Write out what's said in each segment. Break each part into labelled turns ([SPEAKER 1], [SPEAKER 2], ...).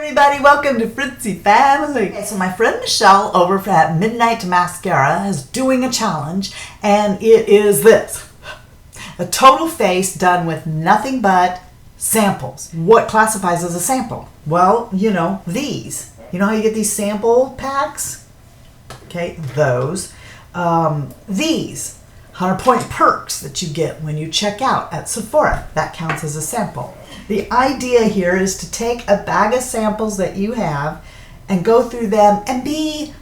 [SPEAKER 1] everybody, welcome to Fritzy Family. Okay, so my friend Michelle over at Midnight Mascara is doing a challenge, and it is this. A total face done with nothing but samples. What classifies as a sample? Well, these. You know how you get these sample packs? Okay, those. These 100-point perks that you get when you check out at Sephora. That counts as a sample. The idea here is to take a bag of samples that you have and go through them and be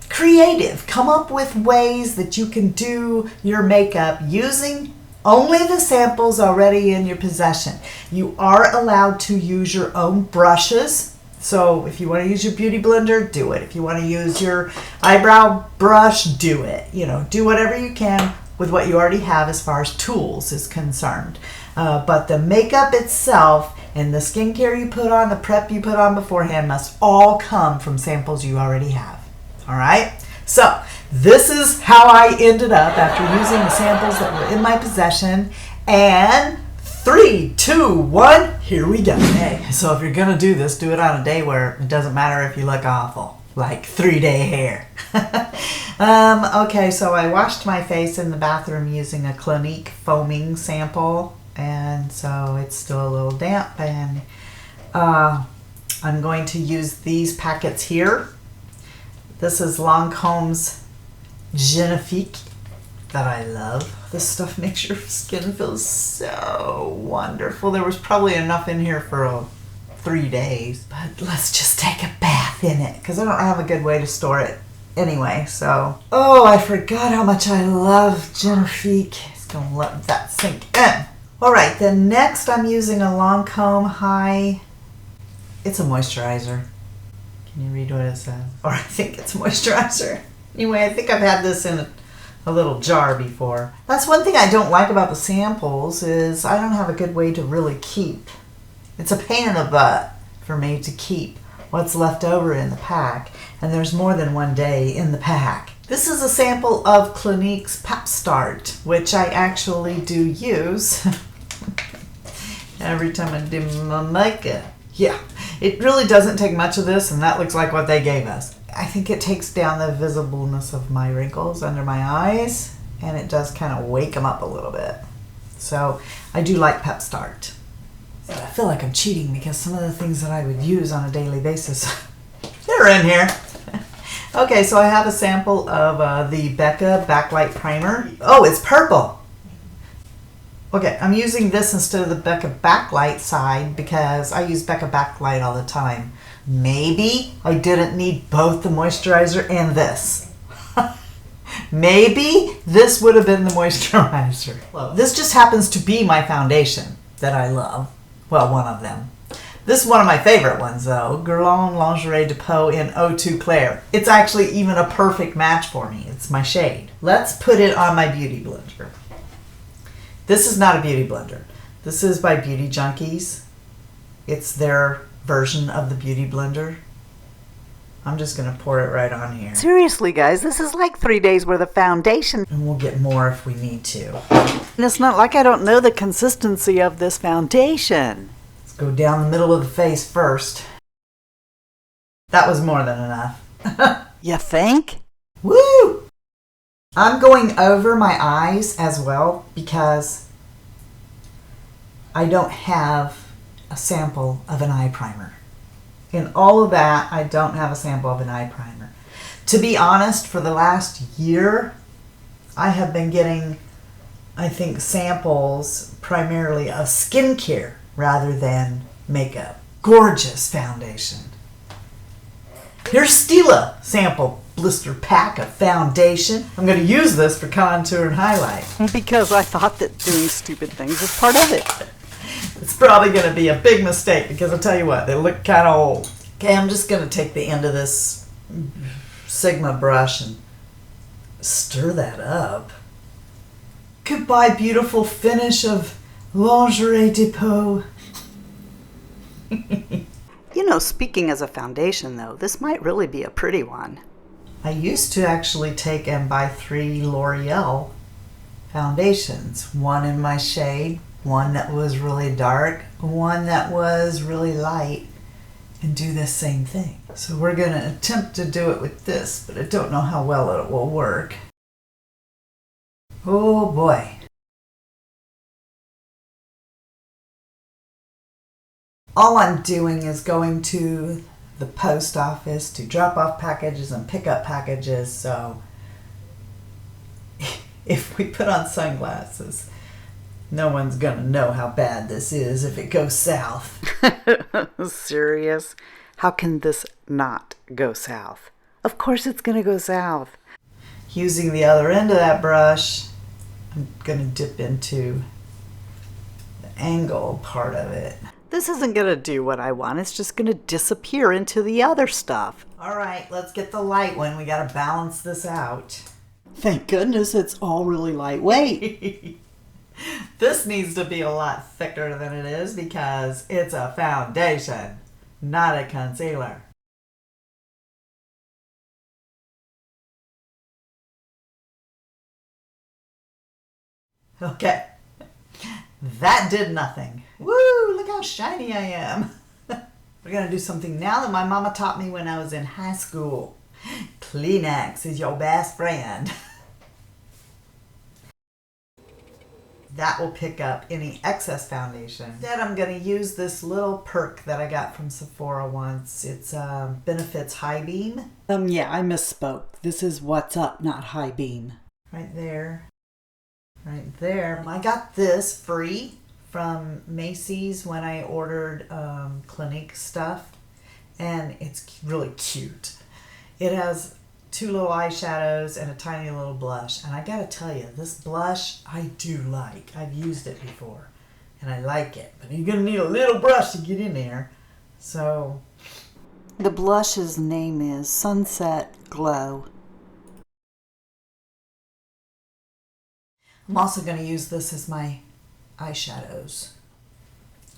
[SPEAKER 1] creative. Come up with ways that you can do your makeup using only the samples already in your possession. You are allowed to use your own brushes. So if you want to use your beauty blender, do it. If you want to use your eyebrow brush, do it. Do whatever you can with what you already have as far as tools is concerned. But the makeup itself and the skincare you put on, the prep you put on beforehand must all come from samples you already have. All right? So this is how I ended up after using the samples that were in my possession. And 3, 2, 1, here we go. Hey, so if you're going to do this, do it on a day where it doesn't matter if you look awful. Like 3-day hair. Okay, so I washed my face in the bathroom using a Clinique foaming sample, and so it's still a little damp, and I'm going to use these packets here. This is Lancome's Genifique that I love. This stuff makes your skin feel so wonderful. There was probably enough in here for 3 days, but let's just take a bath in it because I don't have a good way to store it anyway. So, I forgot how much I love Genifique. It's gonna let that sink in. All right, then next I'm using a Lancome High. It's a moisturizer. Can you read what it says? Or I think it's moisturizer. Anyway, I think I've had this in a little jar before. That's one thing I don't like about the samples is I don't have a good way to really keep. It's a pain in the butt for me to keep what's left over in the pack, and there's more than one day in the pack. This is a sample of Clinique's Pep Start, which I actually do use every time I do my makeup. Yeah, it really doesn't take much of this, and that looks like what they gave us. I think it takes down the visibleness of my wrinkles under my eyes, and it does kind of wake them up a little bit. So I do like Pep Start. But I feel like I'm cheating because some of the things that I would use on a daily basis, they're in here. Okay, so I have a sample of the Becca Backlight Primer. Oh, it's purple. Okay, I'm using this instead of the Becca Backlight side because I use Becca Backlight all the time. Maybe I didn't need both the moisturizer and this. Maybe this would have been the moisturizer. Well, this just happens to be my foundation that I love. Well, one of them. This is one of my favorite ones, though. Guerlain Lingerie Depot in 02 Claire. It's actually even a perfect match for me. It's my shade. Let's put it on my beauty blender. This is not a beauty blender. This is by Beauty Junkies. It's their version of the beauty blender. I'm just going to pour it right on here.
[SPEAKER 2] Seriously, guys, this is like 3 days worth of foundation.
[SPEAKER 1] And we'll get more if we need to.
[SPEAKER 2] And it's not like I don't know the consistency of this foundation.
[SPEAKER 1] Let's go down the middle of the face first. That was more than enough.
[SPEAKER 2] You think?
[SPEAKER 1] Woo! I'm going over my eyes as well because I don't have a sample of an eye primer. In all of that, I don't have a sample of an eye primer. To be honest, for the last year, I have been getting, I think, samples primarily of skincare rather than makeup. Gorgeous foundation. Here's Stila sample blister pack of foundation. I'm going to use this for contour and highlight.
[SPEAKER 2] Because I thought that doing stupid things was part of it.
[SPEAKER 1] It's probably going to be a big mistake because I'll tell you what, they look kind of old. Okay, I'm just going to take the end of this Sigma brush and stir that up. Goodbye, beautiful finish of Lingerie Depot.
[SPEAKER 2] Speaking as a foundation, though, this might really be a pretty one.
[SPEAKER 1] I used to actually take and buy 3 L'Oreal foundations. One in my shade, one that was really dark, one that was really light, and do this same thing. So we're going to attempt to do it with this, but I don't know how well it will work. Oh boy. All I'm doing is going to the post office to drop off packages and pick up packages. So if we put on sunglasses, no one's going to know how bad this is if it goes south.
[SPEAKER 2] Serious? How can this not go south? Of course it's going to go south.
[SPEAKER 1] Using the other end of that brush, I'm going to dip into the angle part of it.
[SPEAKER 2] This isn't going to do what I want. It's just going to disappear into the other stuff.
[SPEAKER 1] All right, let's get the light one. We got to balance this out.
[SPEAKER 2] Thank goodness it's all really lightweight.
[SPEAKER 1] This needs to be a lot thicker than it is because it's a foundation, not a concealer. Okay, that did nothing. Woo, look how shiny I am. We're going to do something now that my mama taught me when I was in high school. Kleenex is your best friend. That will pick up any excess foundation. Then I'm going to use this little perk that I got from Sephora once. It's Benefits High Beam.
[SPEAKER 2] Yeah, I misspoke. This is What's Up, not High Beam.
[SPEAKER 1] Right there. Right there. I got this free from Macy's when I ordered Clinique stuff. And it's really cute. It has 2 little eyeshadows and a tiny little blush. And I gotta tell you, this blush I do like. I've used it before and I like it. But you're gonna need a little brush to get in there. So
[SPEAKER 2] the blush's name is Sunset Glow.
[SPEAKER 1] I'm also gonna use this as my eyeshadows.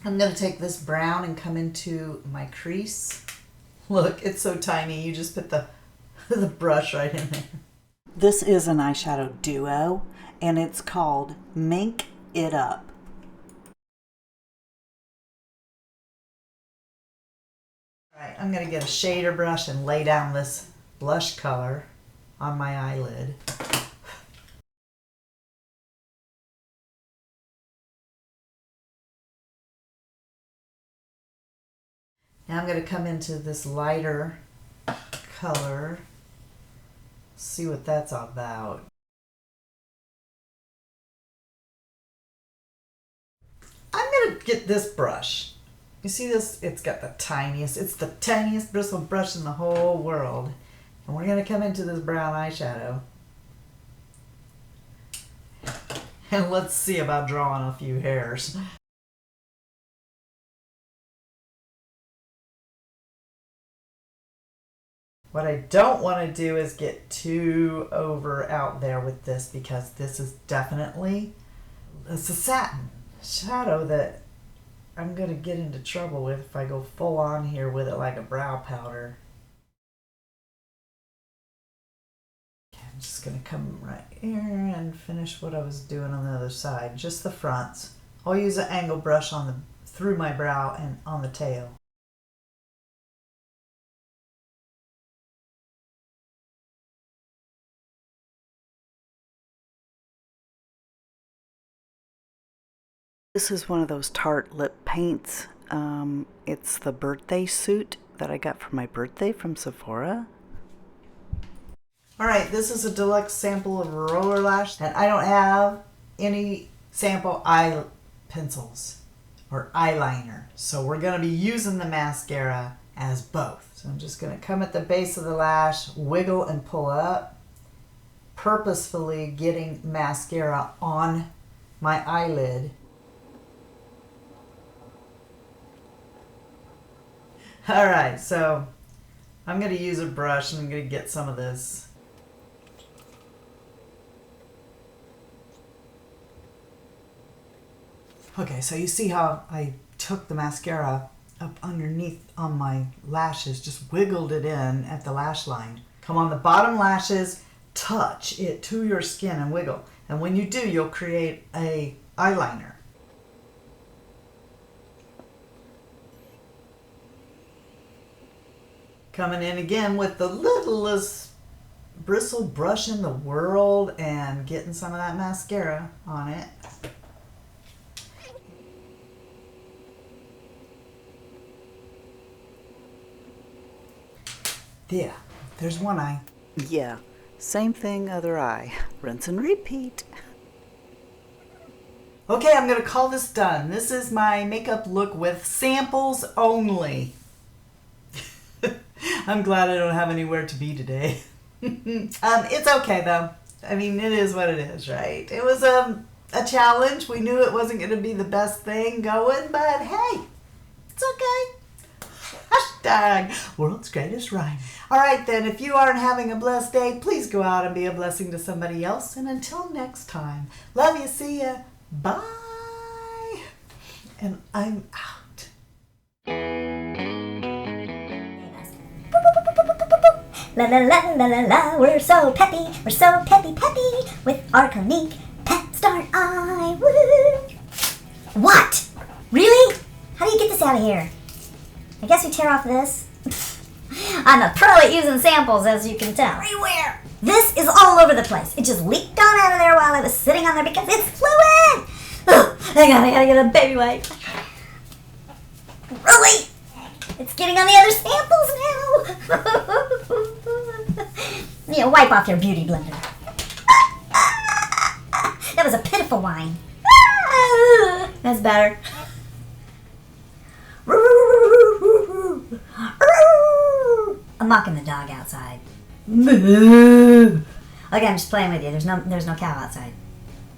[SPEAKER 1] I'm gonna take this brown and come into my crease. Look, it's so tiny. You just put the brush right in there.
[SPEAKER 2] This is an eyeshadow duo, and it's called Make It Up.
[SPEAKER 1] Alright, I'm going to get a shader brush and lay down this blush color on my eyelid. Now I'm going to come into this lighter color. See what that's all about. I'm going to get this brush. You see this? It's got the tiniest, it's the tiniest bristle brush in the whole world. And we're going to come into this brown eyeshadow. And let's see about drawing a few hairs. What I don't want to do is get too over out there with this because this is definitely, it's a satin shadow that I'm going to get into trouble with if I go full on here with it like a brow powder. Okay, I'm just going to come right here and finish what I was doing on the other side, just the fronts. I'll use an angle brush on the through my brow and on the tail.
[SPEAKER 2] This is one of those Tarte lip paints. It's the birthday suit that I got for my birthday from Sephora.
[SPEAKER 1] Alright, this is a deluxe sample of roller lash, and I don't have any sample eye pencils or eyeliner. So we're going to be using the mascara as both. So I'm just going to come at the base of the lash, wiggle and pull up, purposefully getting mascara on my eyelid. Alright, so I'm going to use a brush and I'm going to get some of this. Okay, so you see how I took the mascara up underneath on my lashes, just wiggled it in at the lash line. Come on the bottom lashes, touch it to your skin and wiggle. And when you do, you'll create a eyeliner. Coming in again with the littlest bristle brush in the world and getting some of that mascara on it. Yeah, there's one eye.
[SPEAKER 2] Yeah, same thing, other eye. Rinse and repeat.
[SPEAKER 1] Okay, I'm going to call this done. This is my makeup look with samples only. I'm glad I don't have anywhere to be today. It's okay though. I mean, it is what it is, right? It was a challenge. We knew it wasn't going to be the best thing going, but hey, it's okay. Hashtag world's greatest rhyme. All right then, if you aren't having a blessed day, please go out and be a blessing to somebody else. And until next time, love you, see ya, bye. And I'm out.
[SPEAKER 3] La la la la la la, we're so peppy with our Clinique Pet Start Eye. Woo! What? Really? How do you get this out of here? I guess you tear off this. I'm a pro at using samples, as you can tell. Everywhere. This is all over the place. It just leaked on out of there while I was sitting on there because it's fluid. Ugh, I gotta get a baby wipe. Really? It's getting on the other samples now. Yeah, wipe off your beauty blender. That was a pitiful whine. That's better. I'm mocking the dog outside. Okay, I'm just playing with you. There's no cow outside.